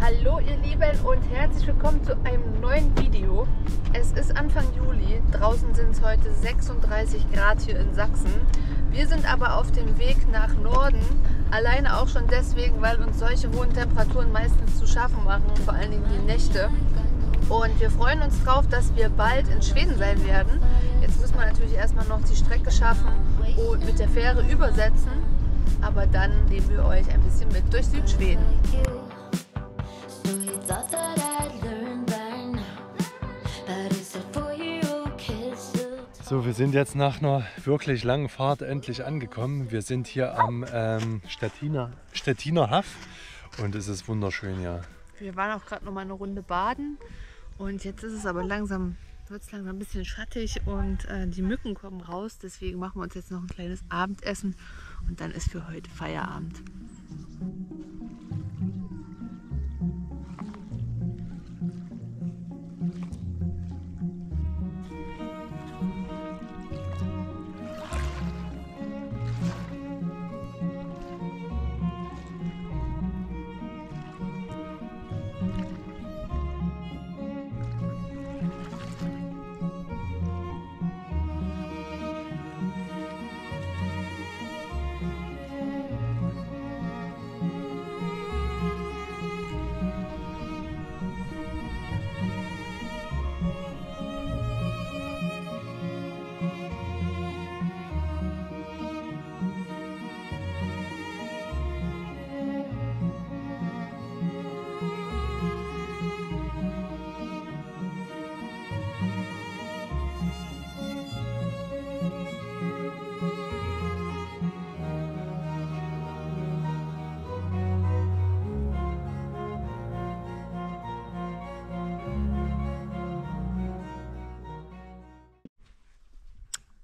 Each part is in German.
Hallo ihr Lieben und herzlich willkommen zu einem neuen Video. Es ist Anfang Juli, draußen sind es heute 36 Grad hier in Sachsen. Wir sind aber auf dem Weg nach Norden, alleine auch schon deswegen, weil uns solche hohen Temperaturen meistens zu schaffen machen, vor allen Dingen die Nächte. Und wir freuen uns drauf, dass wir bald in Schweden sein werden. Jetzt müssen wir natürlich erstmal noch die Strecke schaffen und mit der Fähre übersetzen. Aber dann nehmen wir euch ein bisschen mit durch Südschweden. So, wir sind jetzt nach einer wirklich langen Fahrt endlich angekommen. Wir sind hier am Stettiner Haff und es ist wunderschön, ja. Wir waren auch gerade noch mal eine Runde baden und jetzt ist es aber langsam, wird es langsam ein bisschen schattig und die Mücken kommen raus. Deswegen machen wir uns jetzt noch ein kleines Abendessen und dann ist für heute Feierabend.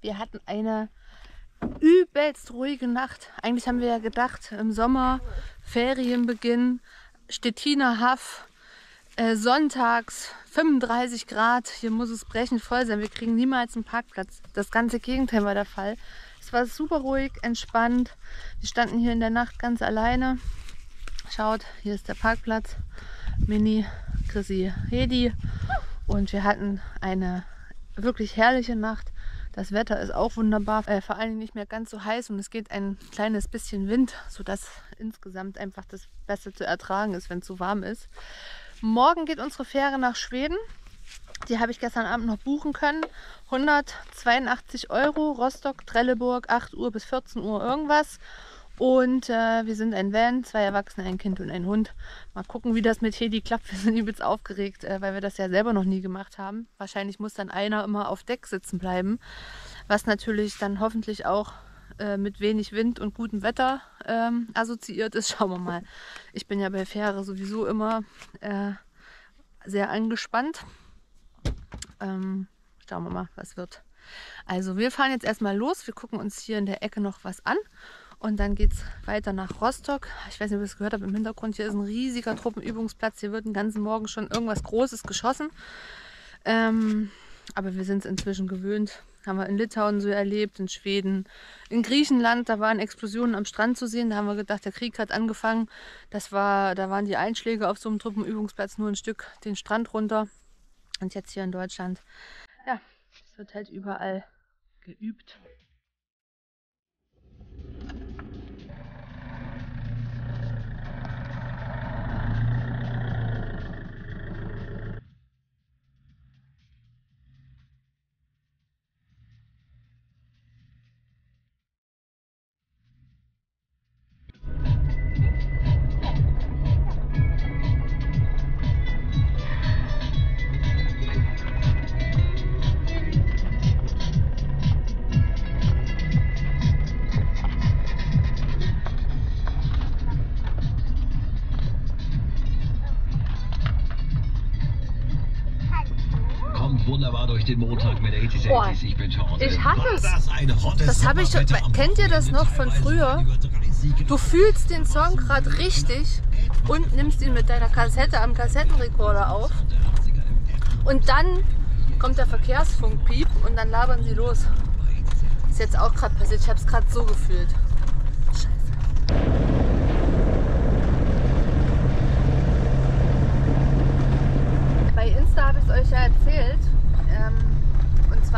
Wir hatten eine übelst ruhige Nacht. Eigentlich haben wir ja gedacht, im Sommer, Ferienbeginn, Stettiner Haff, sonntags 35 Grad. Hier muss es brechend voll sein. Wir kriegen niemals einen Parkplatz. Das ganze Gegenteil war der Fall. Es war super ruhig, entspannt. Wir standen hier in der Nacht ganz alleine. Schaut, hier ist der Parkplatz. Mini, Chrissy, Hedi. Und wir hatten eine wirklich herrliche Nacht. Das Wetter ist auch wunderbar, vor allem nicht mehr ganz so heiß und es geht ein kleines bisschen Wind, sodass insgesamt einfach das Beste zu ertragen ist, wenn es so warm ist. Morgen geht unsere Fähre nach Schweden. Die habe ich gestern Abend noch buchen können. 182 €, Rostock, Trelleborg, 8 Uhr bis 14 Uhr irgendwas. Und wir sind ein Van, 2 Erwachsene, ein Kind und ein Hund. Mal gucken, wie das mit Hedi klappt. Wir sind übelst aufgeregt, weil wir das ja selber noch nie gemacht haben. Wahrscheinlich muss dann einer immer auf Deck sitzen bleiben. Was natürlich dann hoffentlich auch mit wenig Wind und gutem Wetter assoziiert ist. Schauen wir mal. Ich bin ja bei Fähre sowieso immer sehr angespannt. Schauen wir mal, was wird. Also wir fahren jetzt erstmal los. Wir gucken uns hier in der Ecke noch was an. Und dann geht es weiter nach Rostock. Ich weiß nicht, ob ihr es gehört habt, im Hintergrund hier ist ein riesiger Truppenübungsplatz. Hier wird den ganzen Morgen schon irgendwas Großes geschossen. Aber wir sind es inzwischen gewöhnt. Haben wir in Litauen so erlebt, in Schweden, in Griechenland. Da waren Explosionen am Strand zu sehen. Da haben wir gedacht, der Krieg hat angefangen. Da waren die Einschläge auf so einem Truppenübungsplatz nur ein Stück den Strand runter. Und jetzt hier in Deutschland, ja, es wird halt überall geübt. Wunderbar durch den Montag mit 80s. Ich bin schon. Ich hasse es. Das habe ich schon. Kennt ihr das noch von früher? Du fühlst den Song gerade richtig und nimmst ihn mit deiner Kassette am Kassettenrekorder auf. Und dann kommt der Verkehrsfunkpiep und dann labern sie los. Ist jetzt auch gerade passiert. Ich habe es gerade so gefühlt. Scheiße.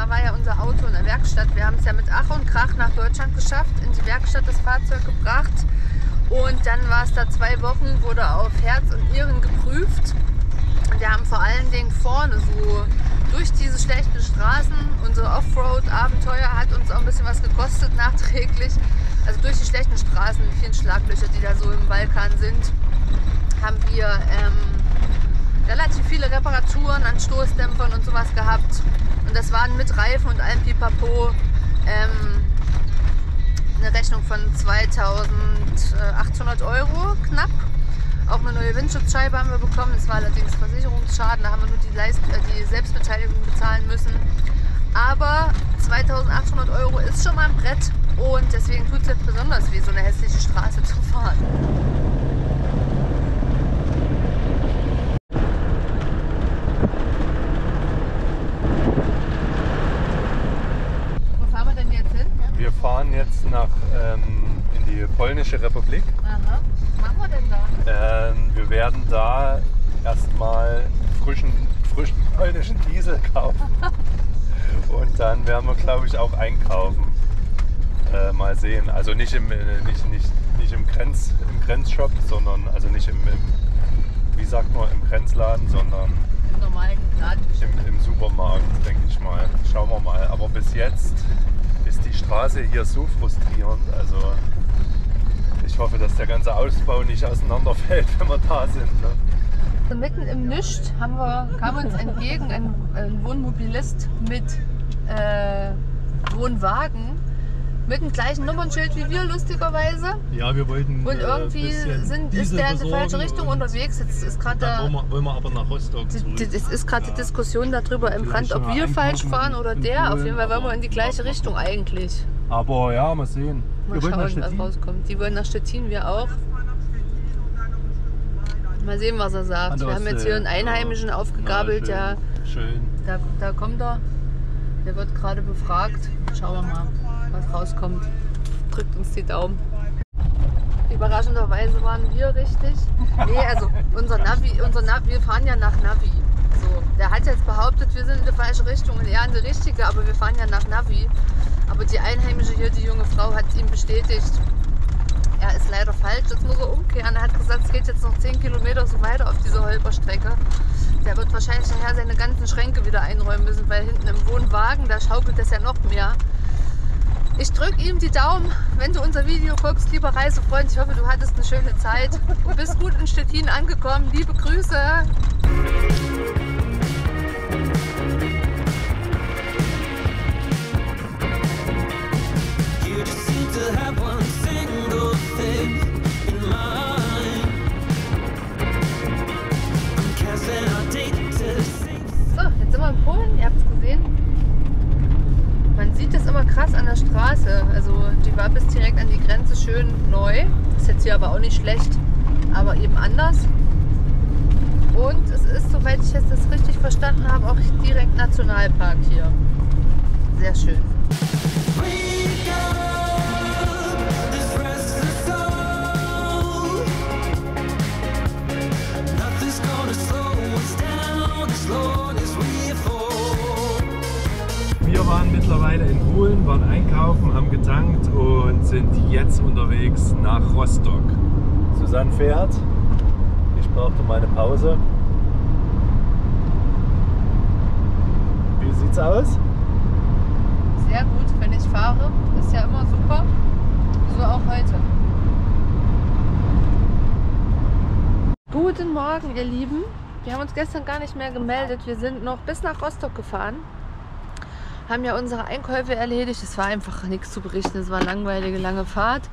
zwar war ja unser Auto in der Werkstatt. Wir haben es ja mit Ach und Krach nach Deutschland geschafft, in die Werkstatt das Fahrzeug gebracht. Und dann war es da 2 Wochen, wurde auf Herz und Nieren geprüft. Und wir haben vor allen Dingen vorne so durch diese schlechten Straßen, unser Offroad-Abenteuer hat uns auch ein bisschen was gekostet nachträglich. Also durch die schlechten Straßen, die vielen Schlaglöcher, die da so im Balkan sind, haben wir relativ viele Reparaturen an Stoßdämpfern und sowas gehabt. Und das waren mit Reifen und allem Pipapo eine Rechnung von 2.800 € knapp. Auch eine neue Windschutzscheibe haben wir bekommen. Das war allerdings Versicherungsschaden. Da haben wir nur die Selbstbeteiligung bezahlen müssen. Aber 2.800 € ist schon mal ein Brett. Und deswegen tut es jetzt besonders weh, so eine hässliche Straße zu fahren. Wo fahren wir denn jetzt hin? Wir fahren jetzt in die Polnische Republik. Aha. Was machen wir denn da? Wir werden da erstmal frischen polnischen Diesel kaufen. Und dann werden wir, glaube ich, auch einkaufen. Mal sehen. Also nicht im Grenzshop, sondern also nicht wie sagt man, im Grenzladen, sondern Im normalen Laden. im Supermarkt, denke ich mal. Schauen wir mal. Aber bis jetzt ist die Straße hier so frustrierend. Also ich hoffe, dass der ganze Ausbau nicht auseinanderfällt, wenn wir da sind. Ne? So mitten im Nischt kam uns entgegen ein Wohnmobilist mit Wohnwagen. Mit dem gleichen Nummernschild wie wir, lustigerweise. Ja, wir wollten. Und irgendwie ist der in die falsche Richtung unterwegs. Jetzt ist gerade wollen wir aber nach Rostock zurück. Es ist gerade die Diskussion darüber im Brand, ob wir falsch fahren oder der. Auf jeden Fall wollen wir in die gleiche Richtung eigentlich. Aber ja, mal sehen. Mal schauen, was rauskommt. Die wollen nach Stettin, wir auch. Mal sehen, was er sagt. Wir haben jetzt hier einen Einheimischen aufgegabelt. Ja, schön. Da kommt er. Der wird gerade befragt. Schauen wir mal, was rauskommt. Drückt uns die Daumen. Überraschenderweise waren wir richtig. Nee, also unser Navi, wir fahren ja nach Navi. So, der hat jetzt behauptet, wir sind in die falsche Richtung und er in die richtige, aber wir fahren ja nach Navi. Aber die Einheimische hier, die junge Frau, hat ihm bestätigt, er ist leider falsch, jetzt muss er umkehren. Er hat gesagt, es geht jetzt noch 10 Kilometer so weiter auf diese Holperstrecke. Der wird wahrscheinlich nachher seine ganzen Schränke wieder einräumen müssen, weil hinten im Wohnwagen, da schaukelt es ja noch mehr. Ich drücke ihm die Daumen, wenn du unser Video guckst, lieber Reisefreund. Ich hoffe, du hattest eine schöne Zeit und bist gut in Stettin angekommen. Liebe Grüße! So, jetzt sind wir in Polen, ihr habt es gesehen. Man sieht das immer krass an der Straße. Also die war bis direkt an die Grenze schön neu. Ist jetzt hier aber auch nicht schlecht, aber eben anders. Und es ist, soweit ich jetzt das richtig verstanden habe, auch direkt Nationalpark hier. Sehr schön. Wir waren mittlerweile in Polen, waren einkaufen, haben getankt und sind jetzt unterwegs nach Rostock. Susanne fährt. Ich brauchte meine Pause. Wie sieht's aus? Sehr gut, wenn ich fahre. Ist ja immer super. So auch heute. Guten Morgen, ihr Lieben. Wir haben uns gestern gar nicht mehr gemeldet. Wir sind noch bis nach Rostock gefahren. Haben ja unsere Einkäufe erledigt. Es war einfach nichts zu berichten. Es war eine langweilige, lange Fahrt.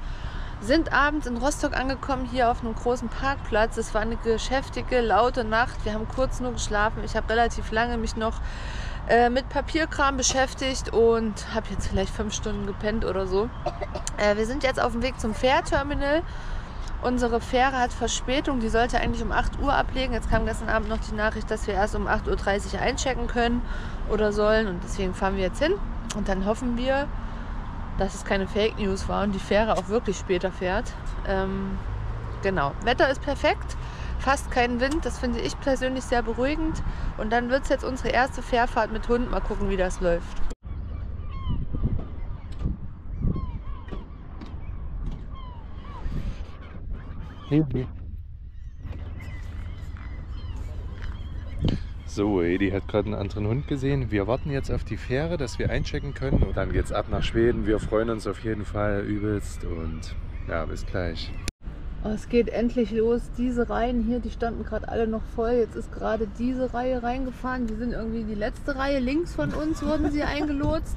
Sind abends in Rostock angekommen, hier auf einem großen Parkplatz. Es war eine geschäftige, laute Nacht. Wir haben kurz nur geschlafen. Ich habe relativ lange mich noch mit Papierkram beschäftigt und habe jetzt vielleicht 5 Stunden gepennt oder so. Wir sind jetzt auf dem Weg zum Fährterminal. Unsere Fähre hat Verspätung. Die sollte eigentlich um 8 Uhr ablegen. Jetzt kam gestern Abend noch die Nachricht, dass wir erst um 8.30 Uhr einchecken können oder sollen. Und deswegen fahren wir jetzt hin. Und dann hoffen wir, dass es keine Fake News war und die Fähre auch wirklich später fährt. Genau. Wetter ist perfekt. Fast kein Wind. Das finde ich persönlich sehr beruhigend. Und dann wird es jetzt unsere erste Fährfahrt mit Hund. Mal gucken, wie das läuft. So, Edi hat gerade einen anderen Hund gesehen. Wir warten jetzt auf die Fähre, dass wir einchecken können. Und dann geht's ab nach Schweden. Wir freuen uns auf jeden Fall übelst. Und ja, bis gleich. Oh, es geht endlich los. Diese Reihen hier, die standen gerade alle noch voll. Jetzt ist gerade diese Reihe reingefahren. Die sind irgendwie die letzte Reihe. Links von uns wurden sie eingelotst.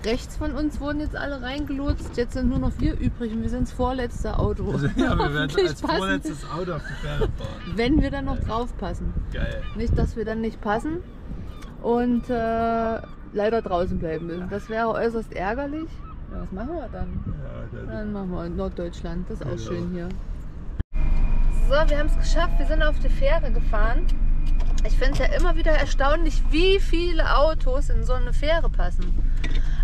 Rechts von uns wurden jetzt alle reingelotst. Jetzt sind nur noch wir übrig und wir sind das vorletzte Auto. Also, ja, wir werden als passen. vorletztes Auto auf die Fähre fahren. Wenn wir dann noch drauf passen. Geil. Nicht, dass wir dann nicht passen und leider draußen bleiben müssen. Das wäre äußerst ärgerlich. Ja, was machen wir dann? Ja, Dann machen wir Norddeutschland. Das ist auch Ja. schön hier. So, wir haben es geschafft. Wir sind auf die Fähre gefahren. Ich finde es ja immer wieder erstaunlich, wie viele Autos in so eine Fähre passen.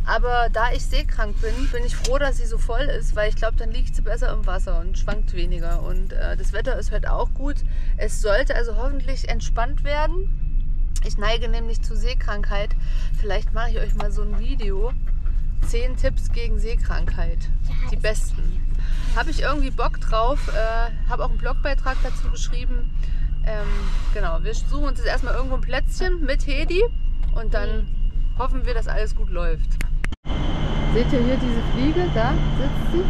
Aber da ich seekrank bin, bin ich froh, dass sie so voll ist, weil ich glaube, dann liegt sie besser im Wasser und schwankt weniger. Und das Wetter ist heute auch gut. Es sollte also hoffentlich entspannt werden. Ich neige nämlich zu Seekrankheit. Vielleicht mache ich euch mal so ein Video. 10 Tipps gegen Seekrankheit. Die besten. Habe ich irgendwie Bock drauf. Habe auch einen Blogbeitrag dazu geschrieben. Genau, wir suchen uns jetzt erstmal irgendwo ein Plätzchen mit Hedi und dann hoffen wir, dass alles gut läuft. Seht ihr hier diese Fliege? Da sitzt sie.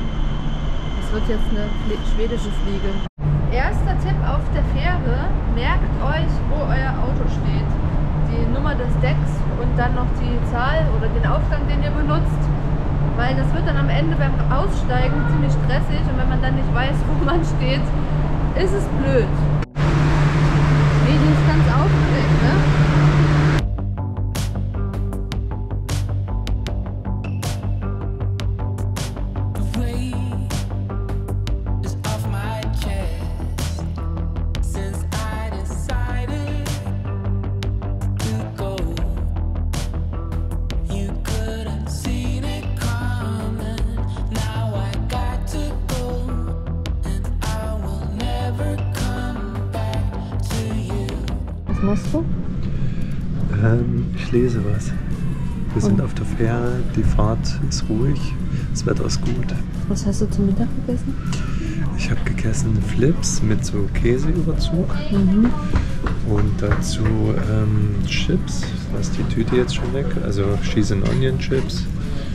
Das wird jetzt eine schwedische Fliege. Erster Tipp auf der Fähre: merkt euch, wo euer Auto steht. Die Nummer des Decks und dann noch die Zahl oder den Aufgang, den ihr benutzt. Weil das wird dann am Ende beim Aussteigen ziemlich stressig und wenn man dann nicht weiß, wo man steht, ist es blöd. Schweden ist ganz aufgeregt, ne? Was machst du? Ich lese was. Wir sind auf der Fähre, die Fahrt ist ruhig, das Wetter ist gut. Was hast du zum Mittag gegessen? Ich habe gegessen Flips mit so Käseüberzug und dazu Chips. Da ist die Tüte jetzt schon weg, also Cheese and Onion Chips.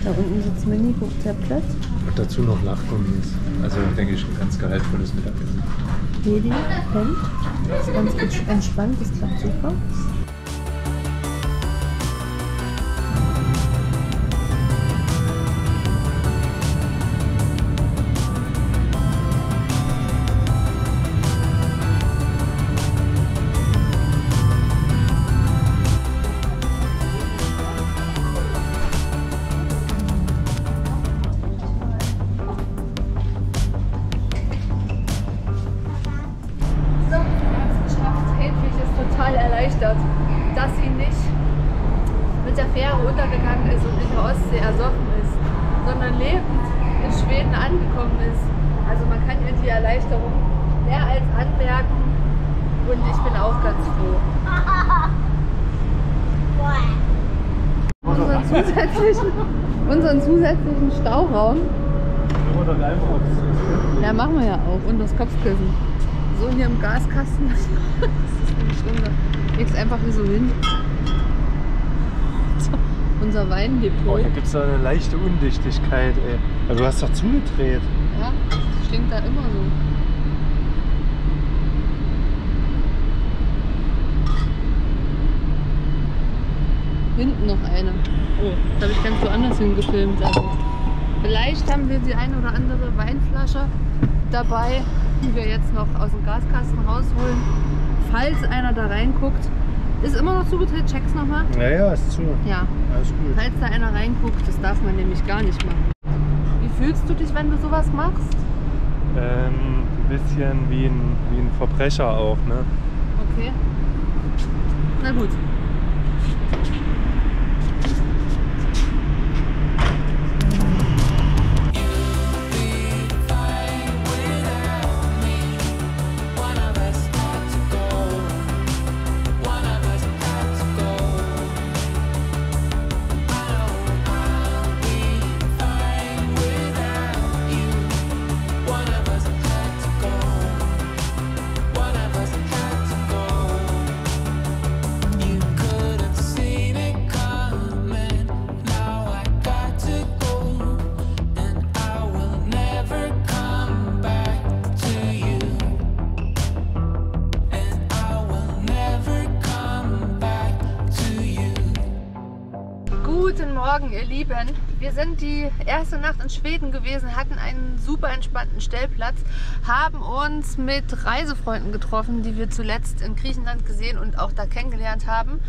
Da unten sitzt Mini, guckt sehr platt. Und dazu noch Lachgummis. Also denke ich ein ganz gehaltvolles Mittagessen. Hedi pennt. Ist ganz entspannt, das klappt super. Erleichtert, dass sie nicht mit der Fähre untergegangen ist und in der Ostsee ersoffen ist, sondern lebend in Schweden angekommen ist. Also man kann ihr die Erleichterung mehr als anmerken und ich bin auch ganz froh. Unseren zusätzlichen Stauraum, ja, machen wir ja auch, und das Kopfkissen. So hier im Gaskasten. Stunde. Legst einfach hier so hin. So, unser Weindepot. Oh, hier gibt es eine leichte Undichtigkeit, ey. Aber du hast doch zugedreht. Ja, das stinkt da immer so. Hinten noch eine. Oh, da habe ich ganz woanders hingefilmt. Also, vielleicht haben wir die eine oder andere Weinflasche dabei, die wir jetzt noch aus dem Gaskasten rausholen. Falls einer da reinguckt, ist immer noch zugedreht, check's nochmal. Ja, ja, ist zu. Ja. Alles gut. Falls da einer reinguckt, das darf man nämlich gar nicht machen. Wie fühlst du dich, wenn du sowas machst? Ein bisschen wie ein Verbrecher auch, ne? Okay. Na gut. One of us had to go. Morgen, ihr Lieben. Wir sind die erste Nacht in Schweden gewesen, hatten einen super entspannten Stellplatz, haben uns mit Reisefreunden getroffen, die wir zuletzt in Griechenland gesehen und auch da kennengelernt haben.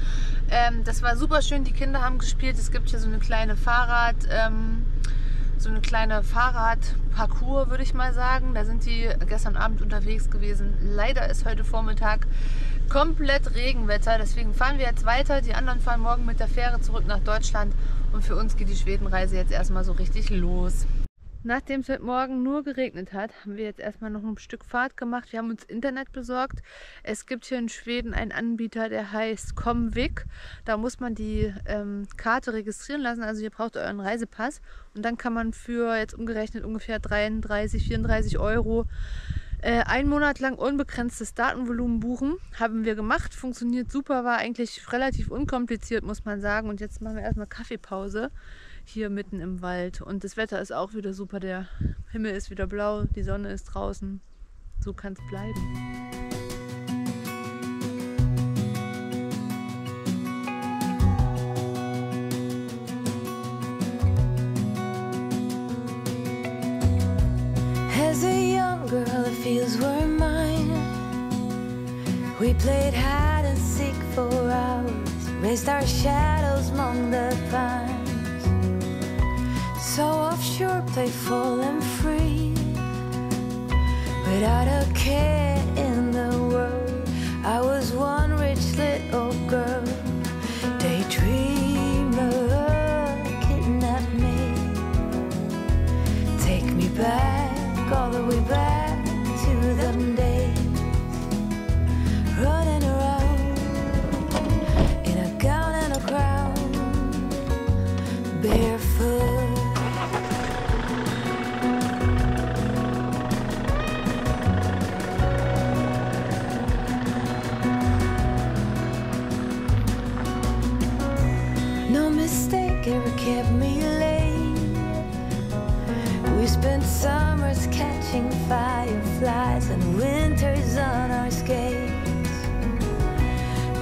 Das war super schön, die Kinder haben gespielt. Es gibt hier so eine kleine Fahrradparcours, würde ich mal sagen. Da sind die gestern Abend unterwegs gewesen. Leider ist heute Vormittag komplett Regenwetter, deswegen fahren wir jetzt weiter. Die anderen fahren morgen mit der Fähre zurück nach Deutschland und für uns geht die Schwedenreise jetzt erstmal so richtig los. Nachdem es heute Morgen nur geregnet hat, haben wir jetzt erstmal noch ein Stück Fahrt gemacht. Wir haben uns Internet besorgt. Es gibt hier in Schweden einen Anbieter, der heißt Comviq. Da muss man die Karte registrieren lassen, also ihr braucht euren Reisepass. Und dann kann man für jetzt umgerechnet ungefähr 33, 34 Euro einen Monat lang unbegrenztes Datenvolumen buchen. Haben wir gemacht, funktioniert super, war eigentlich relativ unkompliziert, muss man sagen. Und jetzt machen wir erstmal Kaffeepause hier mitten im Wald. Und das Wetter ist auch wieder super, der Himmel ist wieder blau, die Sonne ist draußen. So kann es bleiben. As a young girl, the fields were mine. We played hide and seek for hours, raised our shadows among the pines. So offshore, playful and free, without a care in the world. I was one rich little girl, daydreamer, kidnap me, take me back, all the way back to them days, running around in a gown and a crown, barefoot. No mistake ever kept me late. We spent summers catching fireflies and winters on our skates.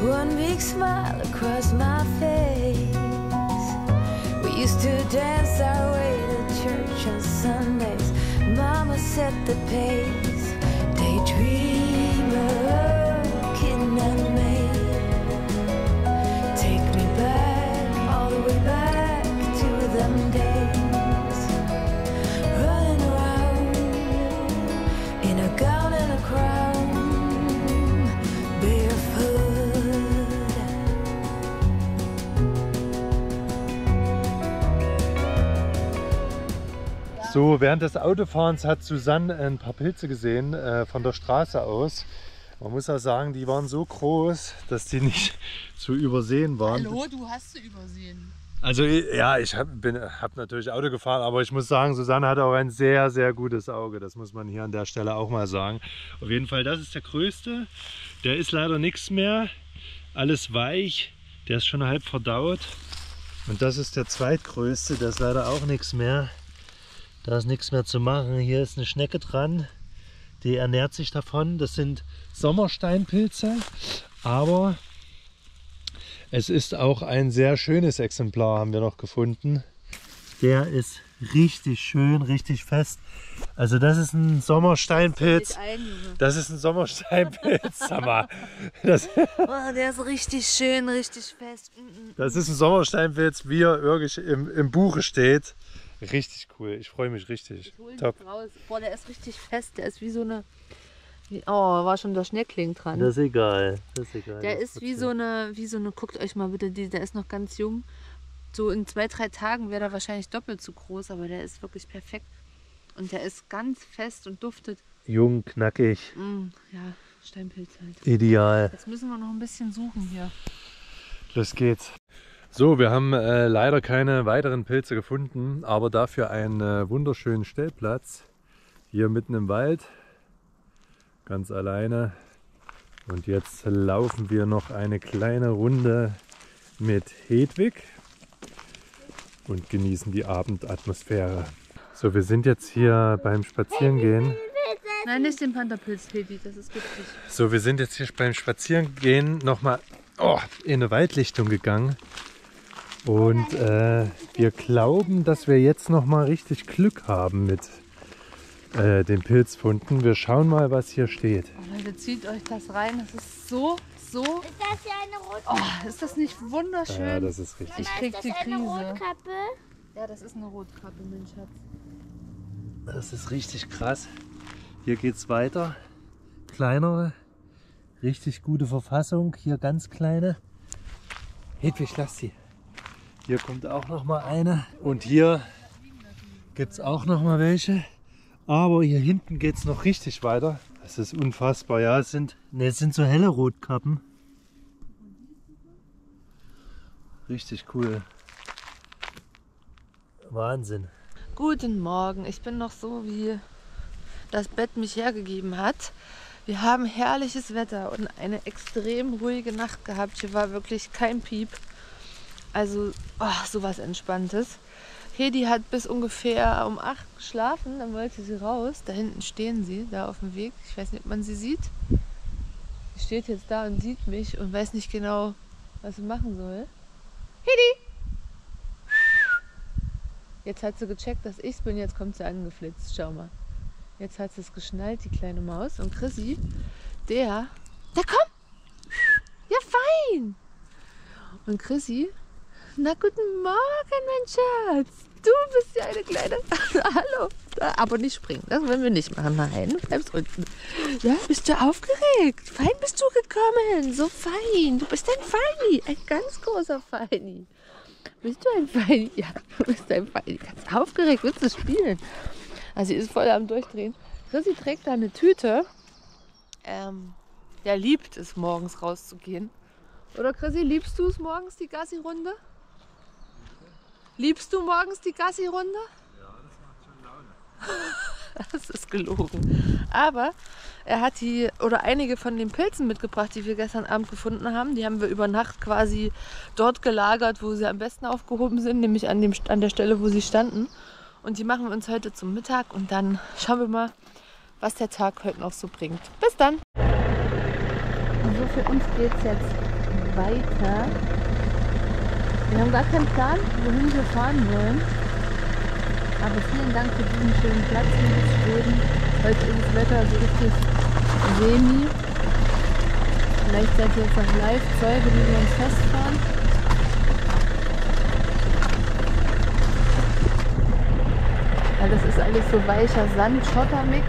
One big smile across my face. We used to dance our way to church on Sundays. Mama set the pace. Daydreamer, kidnap me, take me back, all the way back to them days, running around in a gown and a crown, barefoot. So, während des Autofahrens hat Susanne ein paar Pilze gesehen von der Straße aus. Man muss auch sagen, die waren so groß, dass die nicht zu übersehen waren. Hallo, du hast sie übersehen. Also ja, ich hab natürlich Auto gefahren, aber ich muss sagen, Susanne hat auch ein sehr, sehr gutes Auge. Das muss man hier an der Stelle auch mal sagen. Auf jeden Fall, das ist der größte. Der ist leider nichts mehr. Alles weich. Der ist schon halb verdaut. Und das ist der zweitgrößte. Der ist leider auch nichts mehr. Da ist nichts mehr zu machen. Hier ist eine Schnecke dran. Die ernährt sich davon. Das sind Sommersteinpilze. Aber es ist auch ein sehr schönes Exemplar, haben wir noch gefunden. Der ist richtig schön, richtig fest. Also das ist ein Sommersteinpilz. Das ist ein Sommersteinpilz, sag mal. Oh, der ist richtig schön, richtig fest. Das ist ein Sommersteinpilz, wie er wirklich im Buche steht. Richtig cool, ich freue mich richtig. Top. Boah, der ist richtig fest, der ist wie so eine... Oh, war schon der Schneckling dran. Das ist egal. Das ist egal. Der ist wie so eine, guckt euch mal bitte, der ist noch ganz jung. So in 2-3 Tagen wäre er wahrscheinlich doppelt so groß, aber der ist wirklich perfekt. Und der ist ganz fest und duftet. Jung, knackig. Ja, Steinpilz halt. Ideal. Jetzt müssen wir noch ein bisschen suchen hier. Los geht's. So, wir haben leider keine weiteren Pilze gefunden, aber dafür einen wunderschönen Stellplatz. Hier mitten im Wald. Ganz alleine. Und jetzt laufen wir noch eine kleine Runde mit Hedwig und genießen die Abendatmosphäre. So, wir sind jetzt hier beim Spazierengehen. Nein, nicht den Pantherpilz, Hedi, das ist giftig. So, wir sind jetzt hier beim Spazierengehen nochmal in eine Waldlichtung gegangen. Und wir glauben, dass wir jetzt noch mal richtig Glück haben mit den Pilzfunden. Wir schauen mal, was hier steht. Oh, Leute, zieht euch das rein. Das ist so. Ist das ja eine Rotkappe? Oh, ist das nicht wunderschön? Ja, das ist richtig. Ich krieg die Ist das eine Krise. Rotkappe? Ja, das ist eine Rotkappe, mein Schatz. Das ist richtig krass. Hier geht's weiter. Kleinere, richtig gute Verfassung. Hier ganz kleine. Hedwig, lass sie. Hier kommt auch noch mal eine. Und hier gibt es auch noch mal welche. Aber hier hinten geht es noch richtig weiter. Das ist unfassbar. Ja, es sind so helle Rotkappen. Richtig cool. Wahnsinn. Guten Morgen. Ich bin noch so, wie das Bett mich hergegeben hat. Wir haben herrliches Wetter und eine extrem ruhige Nacht gehabt. Hier war wirklich kein Piep. Also sowas Entspanntes. Hedi hat bis ungefähr um 8 geschlafen, dann wollte sie raus. Da hinten stehen sie, da auf dem Weg. Ich weiß nicht, ob man sie sieht. Sie steht jetzt da und sieht mich und weiß nicht genau, was sie machen soll. Hedi! Jetzt hat sie gecheckt, dass ich's bin. Jetzt kommt sie angeflitzt. Schau mal. Jetzt hat sie es geschnallt, die kleine Maus. Und Chrissy, der komm! Ja, fein! Und Chrissy, na guten Morgen, mein Schatz. Du bist ja eine kleine... Hallo. Aber nicht springen, das wollen wir nicht machen. Nein, du bleibst unten. Ja, bist du aufgeregt? Fein bist du gekommen. So fein. Du bist ein Feini. Ein ganz großer Feini. Bist du ein Feini? Ja, du bist ein Feini. Ganz aufgeregt, willst du spielen? Also sie ist voll am Durchdrehen. Chrissy trägt da eine Tüte. Der liebt es, morgens rauszugehen. Oder Chrissy, liebst du es morgens, die Gassi-Runde? Liebst du morgens die Gassi-Runde? Ja, das macht schon Laune. Das ist gelogen. Aber er hat einige von den Pilzen mitgebracht, die wir gestern Abend gefunden haben. Die haben wir über Nacht quasi dort gelagert, wo sie am besten aufgehoben sind, nämlich an der Stelle, wo sie standen. Und die machen wir uns heute zum Mittag und dann schauen wir mal, was der Tag heute noch so bringt. Bis dann! So, für uns geht es jetzt weiter. Wir haben gar keinen Plan, wohin wir fahren wollen. Aber vielen Dank für diesen schönen Platz, liebes Schweden. Heute ist das Wetter so richtig semi. Vielleicht seid ihr jetzt noch live Zeuge, wie wir uns festfahren. Ja, das ist alles so weicher Sand-Schotter-Mix.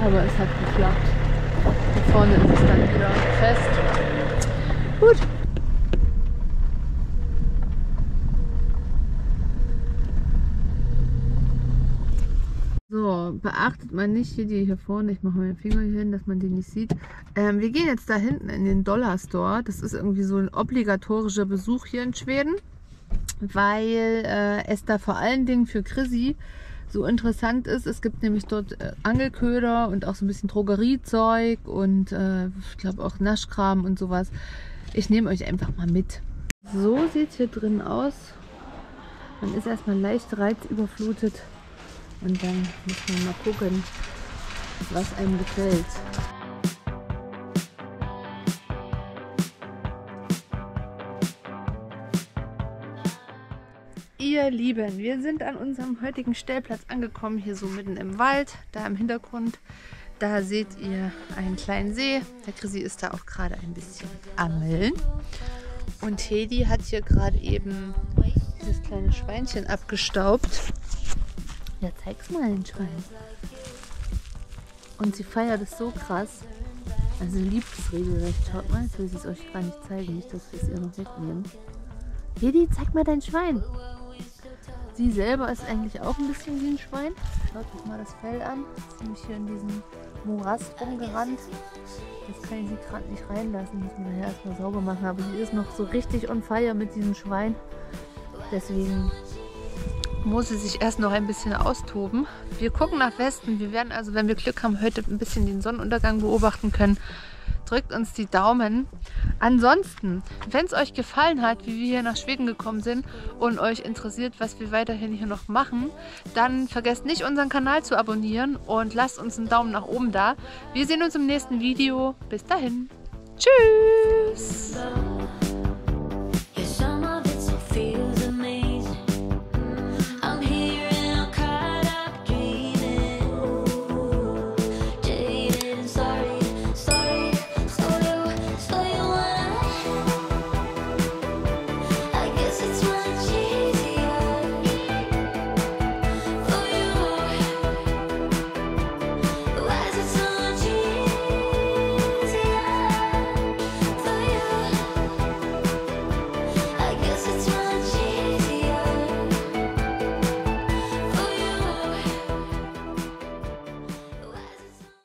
Aber es hat geklappt. Da vorne ist es dann wieder fest. Gut. So, beachtet man nicht hier vorne, ich mache meinen Finger hier hin, dass man den nicht sieht. Wir gehen jetzt da hinten in den Dollar Store. Das ist irgendwie so ein obligatorischer Besuch hier in Schweden, weil es da vor allen Dingen für Chrissy so interessant ist. Es gibt nämlich dort Angelköder und auch so ein bisschen Drogeriezeug und ich glaube auch Naschkram und sowas. Ich nehme euch einfach mal mit. So sieht es hier drin aus. Man ist erstmal leicht reizüberflutet und dann muss man mal gucken, was einem gefällt. Ihr Lieben, wir sind an unserem heutigen Stellplatz angekommen, hier so mitten im Wald, da im Hintergrund. Da seht ihr einen kleinen See. Der Chrissy ist da auch gerade ein bisschen angeln. Und Hedi hat hier gerade eben dieses kleine Schweinchen abgestaubt. Ja, zeig's mal, den Schwein. Und sie feiert es so krass. Also sie liebt es regelrecht. Schaut mal, jetzt will sie es euch gar nicht zeigen, nicht, dass wir es ihr noch wegnehmen. Hedi, zeig mal dein Schwein. Sie selber ist eigentlich auch ein bisschen wie ein Schwein. Schaut euch mal das Fell an. Ist nämlich hier in diesem Morast rumgerannt. Jetzt kann ich sie gerade nicht reinlassen. Muss man nachher erstmal sauber machen. Aber sie ist noch so richtig on fire mit diesem Schwein. Deswegen muss sie sich erst noch ein bisschen austoben. Wir gucken nach Westen. Wir werden also, wenn wir Glück haben, heute ein bisschen den Sonnenuntergang beobachten können. Drückt uns die Daumen. Ansonsten, wenn es euch gefallen hat, wie wir hier nach Schweden gekommen sind und euch interessiert, was wir weiterhin hier noch machen, dann vergesst nicht, unseren Kanal zu abonnieren und lasst uns einen Daumen nach oben da. Wir sehen uns im nächsten Video. Bis dahin. Tschüss! feel